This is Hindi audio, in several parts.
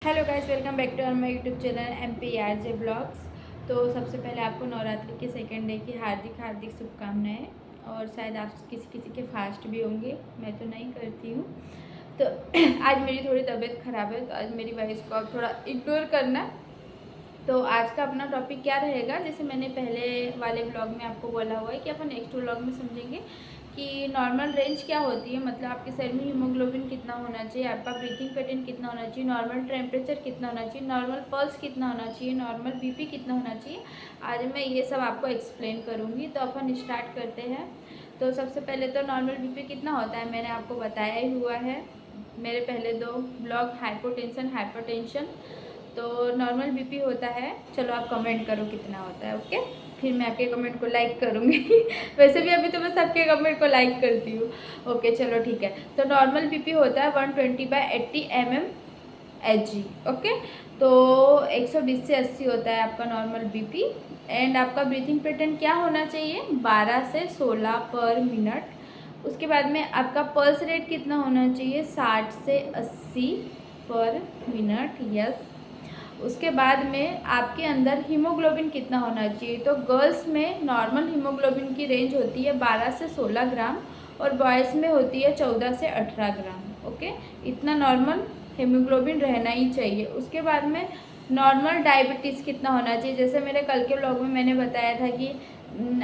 Hello guys, welcome back to my YouTube channel MPRJ blogs. तो सबसे पहले आपको नवरात्रि के सेकंड डे की हार्दिक हार्दिक शुभकामनाएं। और शायद आप किसी किसी के फास्ट भी होंगे, मैं तो नहीं करती हूँ। तो आज मेरी थोड़ी तबीयत ख़राब है, तो आज मेरी वॉइस को आप थोड़ा इग्नोर करना। तो आज का अपना टॉपिक क्या रहेगा, जैसे मैंने पहले वाले ब्लॉग में आपको बोला हुआ है कि अपन नेक्स्ट ब्लॉग में समझेंगे कि नॉर्मल रेंज क्या होती है, मतलब आपके शरीर में हीमोग्लोबिन कितना होना चाहिए, आपका ब्रीथिंग पैटर्न कितना होना चाहिए, नॉर्मल टेम्परेचर कितना होना चाहिए, नॉर्मल पल्स कितना होना चाहिए, नॉर्मल बीपी कितना होना चाहिए। आज मैं ये सब आपको एक्सप्लेन करूँगी। तो अपन स्टार्ट करते हैं। तो सबसे पहले तो नॉर्मल बीपी कितना होता है मैंने आपको बताया ही हुआ है मेरे पहले 2 ब्लॉग, हाइपोटेंशन हाइपरटेंशन। तो नॉर्मल बीपी होता है, चलो आप कमेंट करो कितना होता है, ओके। फिर मैं आपके कमेंट को लाइक करूँगी वैसे भी अभी तो मैं सबके कमेंट को लाइक करती हूँ, ओके चलो ठीक है। तो नॉर्मल बीपी होता है 120/80 mmHg, ओके। तो 120 से 80 होता है आपका नॉर्मल बीपी। एंड आपका ब्रीथिंग पैटर्न क्या होना चाहिए, 12 से 16 पर मिनट। उसके बाद में आपका पल्स रेट कितना होना चाहिए, 60 से 80 पर मिनट, यस। उसके बाद में आपके अंदर हीमोग्लोबिन कितना होना चाहिए, तो गर्ल्स में नॉर्मल हीमोग्लोबिन की रेंज होती है 12 से 16 ग्राम और बॉयज़ में होती है 14 से 18 ग्राम, ओके। इतना नॉर्मल हीमोग्लोबिन रहना ही चाहिए। उसके बाद में नॉर्मल डायबिटीज़ कितना होना चाहिए, जैसे मेरे कल के व्लॉग में मैंने बताया था कि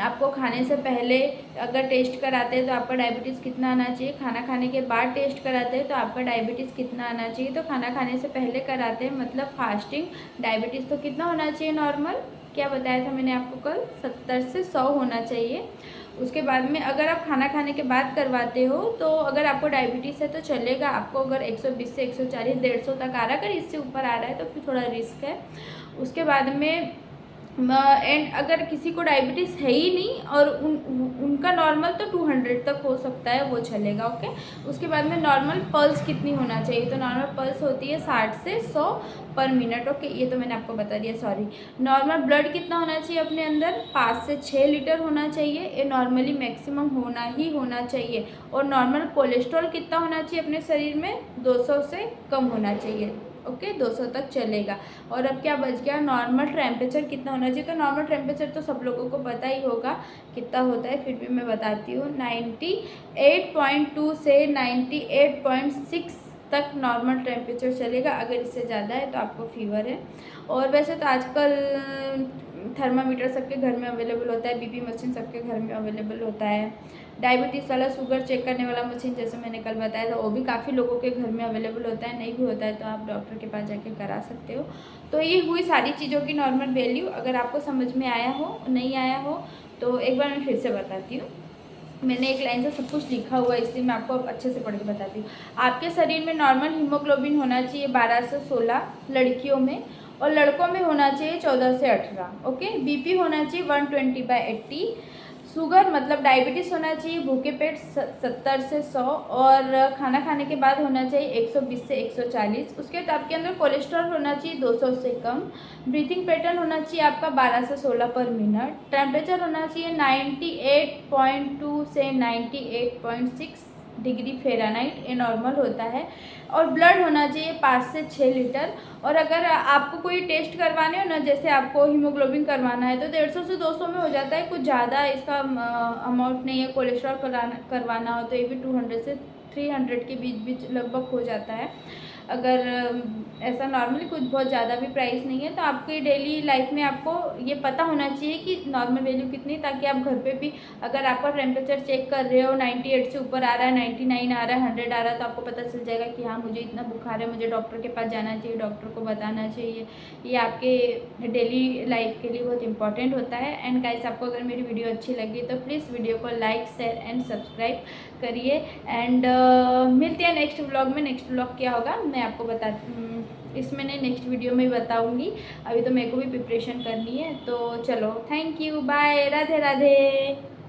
आपको खाने से पहले अगर टेस्ट कराते हैं तो आपका डायबिटीज़ कितना आना चाहिए, खाना खाने के बाद टेस्ट कराते हैं तो आपका डायबिटीज़ कितना आना चाहिए। तो खाना खाने से पहले कराते हैं मतलब फास्टिंग, डायबिटीज़ तो कितना होना चाहिए नॉर्मल, क्या बताया था मैंने आपको कल, 70 से 100 होना चाहिए। उसके बाद में अगर आप खाना खाने के बाद करवाते हो तो अगर आपको डायबिटीज़ है तो चलेगा, आपको अगर 120 से 140 150 तक आ रहा है, अगर इससे ऊपर आ रहा है तो फिर थोड़ा रिस्क है। उसके बाद में एंड अगर किसी को डायबिटीज़ है ही नहीं और उनका नॉर्मल तो 200 तक हो सकता है, वो चलेगा, ओके। उसके बाद में नॉर्मल पल्स कितनी होना चाहिए, तो नॉर्मल पल्स होती है 60 से 100 पर मिनट, ओके। ये तो मैंने आपको बता दिया, सॉरी। नॉर्मल ब्लड कितना होना चाहिए अपने अंदर, 5 से 6 लीटर होना चाहिए, ये नॉर्मली मैक्सिमम होना चाहिए। और नॉर्मल कोलेस्ट्रॉल कितना होना चाहिए अपने शरीर में, 200 से कम होना चाहिए, ओके, 200 तक चलेगा। और अब क्या बच गया, नॉर्मल टेम्परेचर कितना होना चाहिए, तो नॉर्मल टेम्परेचर तो सब लोगों को पता ही होगा कितना होता है, फिर भी मैं बताती हूँ। 98.2 से 98.6 तक नॉर्मल टेम्परेचर चलेगा। अगर इससे ज़्यादा है तो आपको फीवर है। और वैसे तो आजकल थर्मामीटर सबके घर में अवेलेबल होता है, बीपी मशीन सबके घर में अवेलेबल होता है, डायबिटीज़ वाला शुगर चेक करने वाला मशीन जैसे मैंने कल बताया था वो भी काफ़ी लोगों के घर में अवेलेबल होता है। नहीं भी होता है तो आप डॉक्टर के पास जाके करा सकते हो। तो ये हुई सारी चीज़ों की नॉर्मल वैल्यू। अगर आपको समझ में आया हो, नहीं आया हो तो एक बार मैं फिर से बताती हूँ। मैंने एक लाइन से सब कुछ लिखा हुआ है इसलिए मैं आपको अब अच्छे से पढ़ के बताती हूँ। आपके शरीर में नॉर्मल हीमोग्लोबिन होना चाहिए 12 से 16 लड़कियों में, और लड़कों में होना चाहिए 14 से 18, ओके। बीपी होना चाहिए 120/80, शुगर मतलब डायबिटीज़ होना चाहिए भूखे पेट 70 से 100, और खाना खाने के बाद होना चाहिए 120 से 140। उसके बाद आपके अंदर कोलेस्ट्रॉल होना चाहिए 200 से कम, ब्रीथिंग पैटर्न होना चाहिए आपका 12 से 16 पर मिनट, टेम्परेचर होना चाहिए 98.2 से 98.6 डिग्री फ़ारेनहाइट, ये नॉर्मल होता है। और ब्लड होना चाहिए 5 से 6 लीटर। और अगर आपको कोई टेस्ट करवाने हो ना, जैसे आपको हीमोग्लोबिन करवाना है तो 150 से 200 में हो जाता है, कुछ ज़्यादा इसका अमाउंट नहीं है। कोलेस्ट्रॉल करवाना हो तो ये भी 200 से 300 के बीच लगभग हो जाता है। अगर ऐसा नॉर्मली कुछ बहुत ज़्यादा भी प्राइस नहीं है, तो आपकी डेली लाइफ में आपको ये पता होना चाहिए कि नॉर्मल वैल्यू कितनी, ताकि आप घर पे भी अगर आपका टेम्परेचर चेक कर रहे हो 98 से ऊपर आ रहा है, 99 आ रहा है, 100 आ रहा है, तो आपको पता चल जाएगा कि हाँ मुझे इतना बुखार है, मुझे डॉक्टर के पास जाना चाहिए, डॉक्टर को बताना चाहिए। ये आपके डेली लाइफ के लिए बहुत इंपॉर्टेंट होता है। एंड गाइस, आपको अगर मेरी वीडियो अच्छी लगी तो प्लीज़ वीडियो को लाइक शेयर एंड सब्सक्राइब करिए। एंड मिलते हैं नेक्स्ट व्लॉग में। नेक्स्ट व्लॉग क्या होगा मैं आपको इसमें नहीं, नेक्स्ट वीडियो में बताऊंगी। अभी तो मेरे को भी प्रिपरेशन करनी है। तो चलो, thank you, bye, Radhe Radhe.